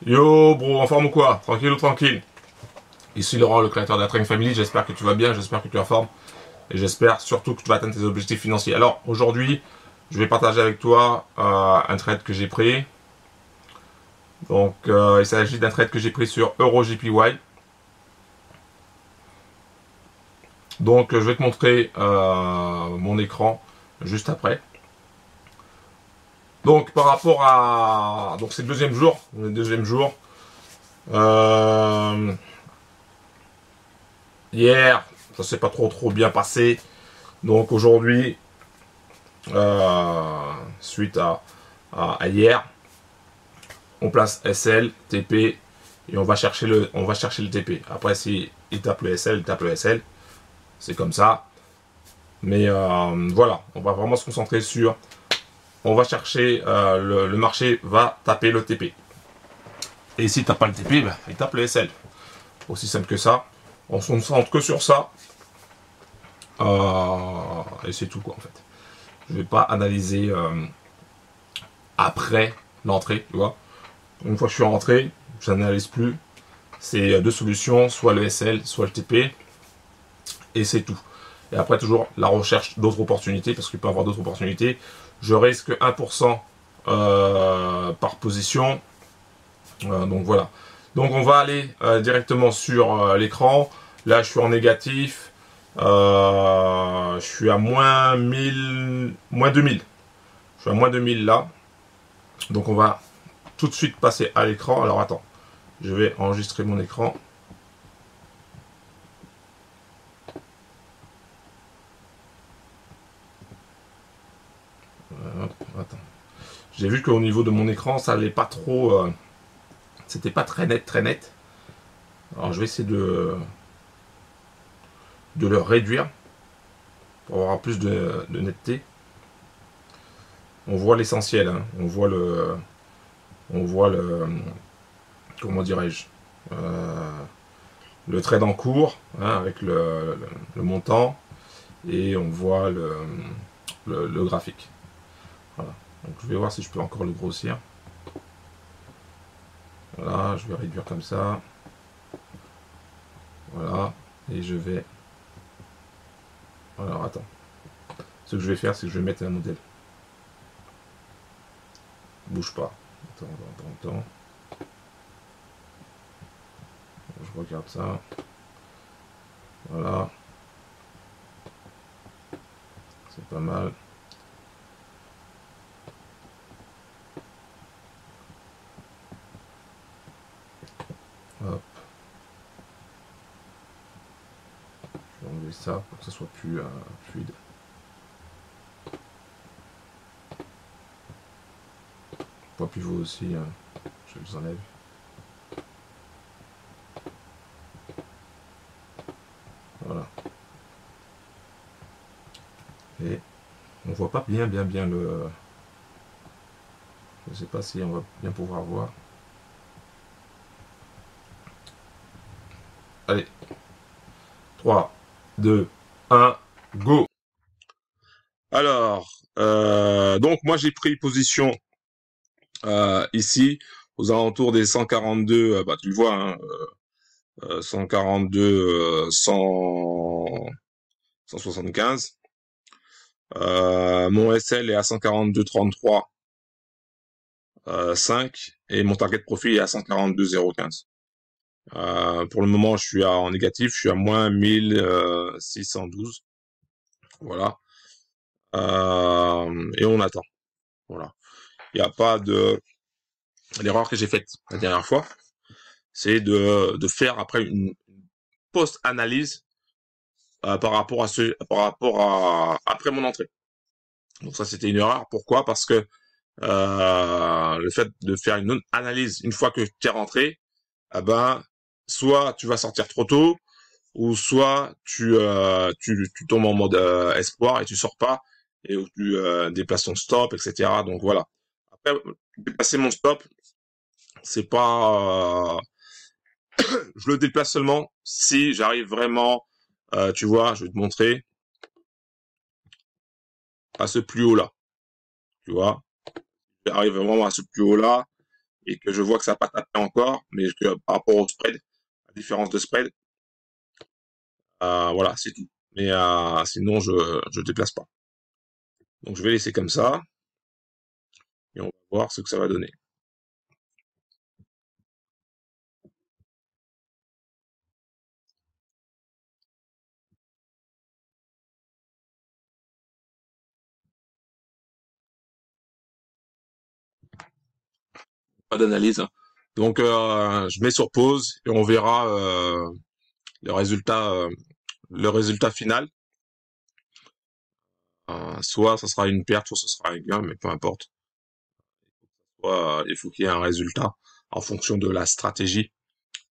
Yo bro, en forme ou quoi? Tranquille ou tranquille? Ici Laurent, le créateur de la Trading Family, j'espère que tu vas bien, j'espère que tu es en forme et j'espère surtout que tu vas atteindre tes objectifs financiers. Alors aujourd'hui, je vais partager avec toi un trade que j'ai pris. Donc il s'agit d'un trade que j'ai pris sur EuroJPY. Donc je vais te montrer mon écran juste après. Donc par rapport à... Donc c'est le deuxième jour. Euh, Hier, ça s'est pas trop bien passé. Donc aujourd'hui, suite à hier, on place SL, TP et on va chercher le TP. Après, si il tape le SL, il tape le SL. C'est comme ça. Mais voilà, on va vraiment se concentrer sur. On va chercher, le marché va taper le TP. Et s'il tape pas le TP, ben, il tape le SL. Aussi simple que ça. On se concentre que sur ça. Et c'est tout quoi en fait. Je vais pas analyser après l'entrée, tu vois. Une fois que je suis rentré, je n'analyse plus. C'est deux solutions, soit le SL, soit le TP, et c'est tout. Et après, toujours la recherche d'autres opportunités, parce qu'il peut y avoir d'autres opportunités. Je risque 1% par position. Donc voilà. Donc on va aller directement sur l'écran. Là, je suis en négatif. Je suis à moins 1000, moins 2000. Je suis à moins 2000 là. Donc on va tout de suite passer à l'écran. Alors attends. Je vais enregistrer mon écran. Attends. J'ai vu qu'au niveau de mon écran, ça allait pas trop. C'était pas très net, très net. Alors je vais essayer de le réduire pour avoir plus de netteté. On voit l'essentiel. Hein. On voit le. Comment dirais-je le trade en cours hein, avec le montant et on voit le graphique. Voilà. Donc je vais voir si je peux encore le grossir. Voilà, je vais réduire comme ça. Voilà. Et je vais... Alors attends. Ce que je vais faire, c'est que je vais mettre un modèle. Bouge pas. Attends. Je regarde ça. Voilà. C'est pas mal. Hop. Je vais enlever ça pour que ça soit plus fluide. Pas pivot aussi, je les enlève. Voilà. Et on voit pas bien le... Je sais pas si on va bien pouvoir voir. Allez. 3, 2, 1, go. Alors, donc moi j'ai pris position ici aux alentours des 142, bah tu le vois, hein, 142, 175. Mon SL est à 142,33, 5 et mon target profit est à 142,015. Pour le moment, je suis en négatif, je suis à moins 1612. Voilà. Et on attend. Voilà. Il n'y a pas de... L'erreur que j'ai faite la dernière fois, c'est de faire après une post-analyse par rapport à après mon entrée. Donc ça c'était une erreur. Pourquoi? Parce que le fait de faire une analyse une fois que tu es rentré, eh ben soit tu vas sortir trop tôt, ou soit tu tombes en mode espoir et tu sors pas et où tu déplaces ton stop, etc. Donc voilà. Après déplacer mon stop, c'est pas je le déplace seulement si j'arrive vraiment, tu vois, je vais te montrer, à ce plus haut là, tu vois. J'arrive vraiment à ce plus haut là, et que je vois que ça n'a pas tapé encore, mais que par rapport au spread, la différence de spread, voilà, c'est tout. Mais sinon, je déplace pas. Donc je vais laisser comme ça et on va voir ce que ça va donner. Pas d'analyse. Donc je mets sur pause et on verra le résultat final. Soit ça sera une perte, soit ça sera un gain, mais peu importe. Soit, il faut qu'il y ait un résultat en fonction de la stratégie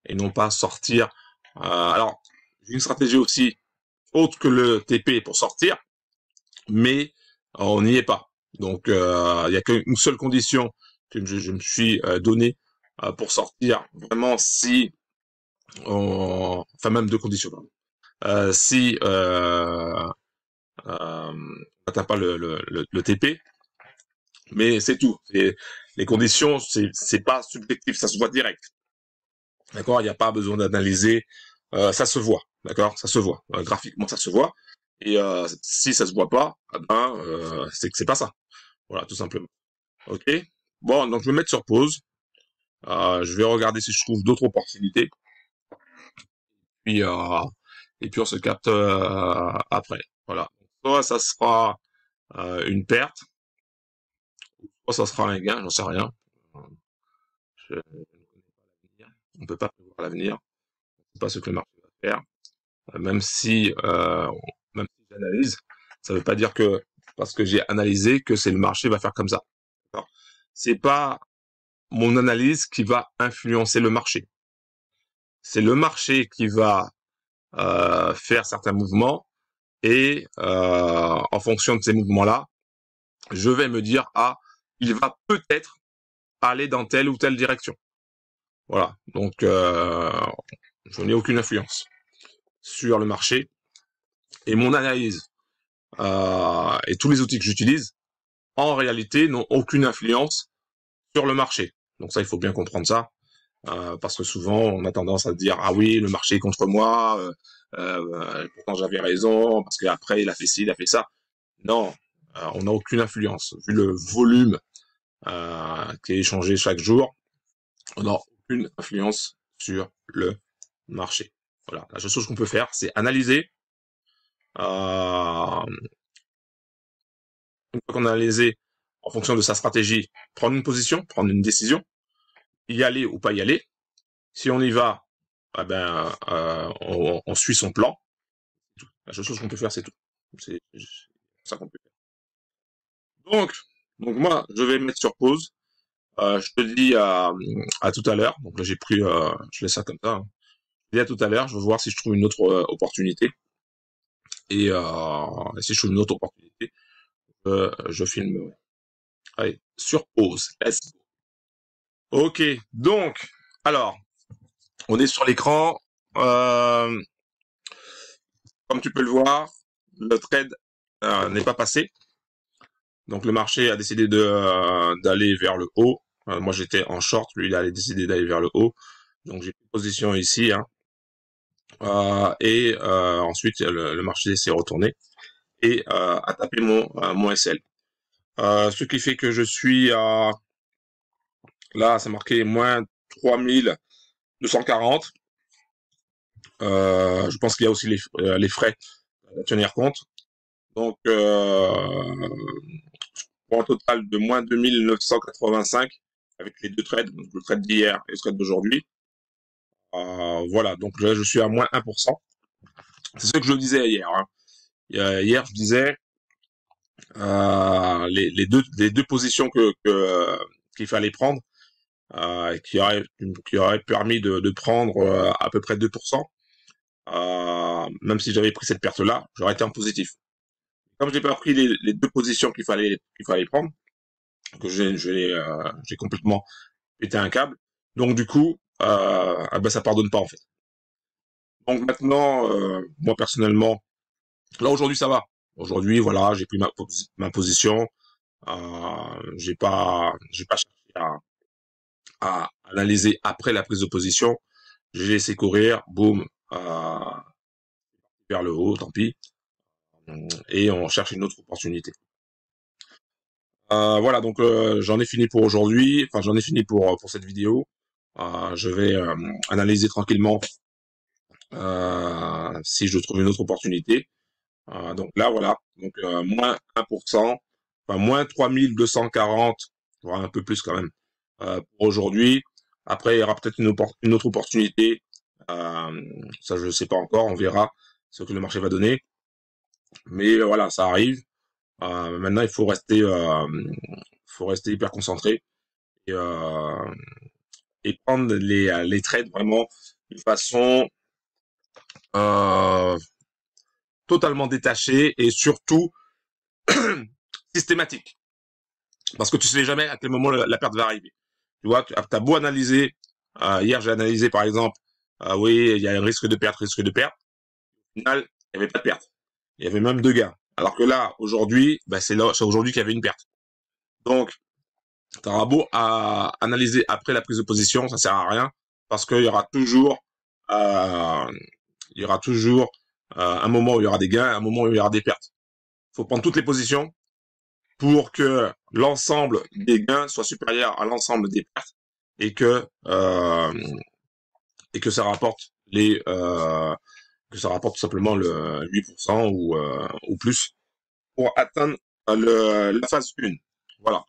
et non pas sortir. Alors, j'ai une stratégie aussi autre que le TP pour sortir, mais on n'y est pas. Donc, il y a qu'une seule condition que je me suis donnée pour sortir. Vraiment, si enfin même deux conditions. Pardon. Si on n'atteint pas le TP, mais c'est tout. Les conditions, c'est pas subjectif, ça se voit direct. D'accord, il n'y a pas besoin d'analyser, ça se voit. D'accord, ça se voit. Graphiquement, ça se voit. Et si ça se voit pas, c'est que c'est pas ça. Voilà, tout simplement. Ok. Bon, donc je vais mettre sur pause. Je vais regarder si je trouve d'autres opportunités. Puis et puis on se capte après. Voilà. Soit ça sera une perte, soit ça sera un gain, j'en sais rien. Je ne connais pas l'avenir. On peut pas prévoir l'avenir. On ne sait pas ce que le marché va faire. Même si j'analyse, ça ne veut pas dire que parce que j'ai analysé que c'est le marché va faire comme ça. C'est pas mon analyse qui va influencer le marché. C'est le marché qui va faire certains mouvements et en fonction de ces mouvements-là, je vais me dire il va peut-être aller dans telle ou telle direction. Voilà. Donc je n'ai aucune influence sur le marché et mon analyse et tous les outils que j'utilise en réalité n'ont aucune influence sur le marché. Donc ça, il faut bien comprendre ça. Parce que souvent on a tendance à se dire oui, le marché est contre moi, pourtant j'avais raison parce qu'après il a fait ci, il a fait ça. Non, on n'a aucune influence vu le volume qui est échangé chaque jour. On n'a aucune influence sur le marché. Voilà, la seule chose qu'on peut faire, c'est analyser. Une fois qu'on a analysé en fonction de sa stratégie, prendre une position, prendre une décision, y aller ou pas y aller. Si on y va, on suit son plan. La seule chose qu'on peut faire, c'est tout. C'est ça qu'on peut faire. Donc moi, je vais mettre sur pause. Je te dis à tout à l'heure. Donc là, je laisse ça comme ça. Hein. Je te dis à tout à l'heure. Je vais voir si je trouve une autre opportunité. Et si je trouve une autre opportunité, je filmerai. Allez, sur pause. Let's go. Ok. Donc, alors, on est sur l'écran. Comme tu peux le voir, le trade n'est pas passé. Donc le marché a décidé d'aller vers le haut. Moi j'étais en short, lui il a décidé d'aller vers le haut. Donc j'ai pris position ici. Hein. Ensuite le marché s'est retourné et a tapé mon SL. Ce qui fait que je suis là, c'est marqué moins 3240. Je pense qu'il y a aussi les frais à tenir compte. Donc pour un total de moins 2985 avec les deux trades, donc le trade d'hier et le trade d'aujourd'hui. Voilà, donc là je suis à moins 1%. C'est ce que je disais hier. Hein. Hier je disais les deux positions qu'il fallait prendre, qui aurait permis de prendre à peu près 2%. Même si j'avais pris cette perte-là, j'aurais été en positif. Comme j'ai pas pris les deux positions qu'il fallait prendre, que j'ai complètement pété un câble. Donc du coup, ça pardonne pas en fait. Donc maintenant, moi personnellement, là aujourd'hui ça va. Aujourd'hui voilà, j'ai pris ma position. J'ai pas cherché à analyser après la prise de position. J'ai laissé courir, boum, vers le haut, tant pis. Et on cherche une autre opportunité. Voilà, donc j'en ai fini pour aujourd'hui. Enfin, j'en ai fini pour cette vidéo. Je vais analyser tranquillement si je trouve une autre opportunité. Donc là, voilà. Donc moins 1%, enfin moins 3240, voire un peu plus quand même, pour aujourd'hui. Après, il y aura peut-être une autre opportunité. Ça, je ne sais pas encore. On verra ce que le marché va donner. Mais voilà, ça arrive. Maintenant, faut rester hyper concentré et, prendre les trades vraiment de façon euh, totalement détachée et surtout systématique. Parce que tu sais jamais à quel moment la perte va arriver. Tu vois, tu as beau analyser. Hier, j'ai analysé par exemple, oui, il y a un risque de perte, risque de perte. Au final, il n'y avait pas de perte. Il y avait même 2 gains. Alors que là, aujourd'hui, ben, c'est aujourd'hui qu'il y avait une perte. Donc, tu auras beau à analyser après la prise de position, ça sert à rien parce qu'il y aura toujours, euh, un moment où il y aura des gains, un moment où il y aura des pertes. Il faut prendre toutes les positions pour que l'ensemble des gains soit supérieur à l'ensemble des pertes et que ça rapporte que ça rapporte tout simplement le 8% ou plus pour atteindre la phase 1. Voilà.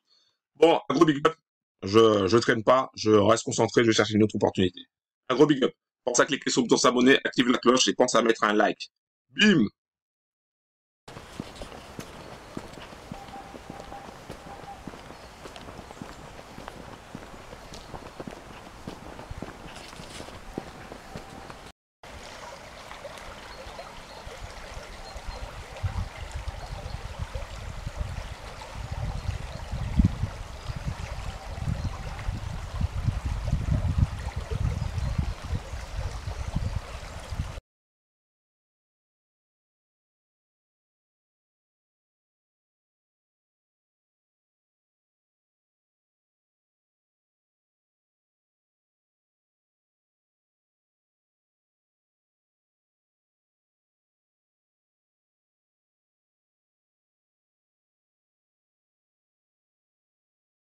Bon, un gros big up. Je traîne pas, je reste concentré, je cherche une autre opportunité. Un gros big up. Pense à cliquer sur le bouton s'abonner, active la cloche et pense à mettre un like. Bim!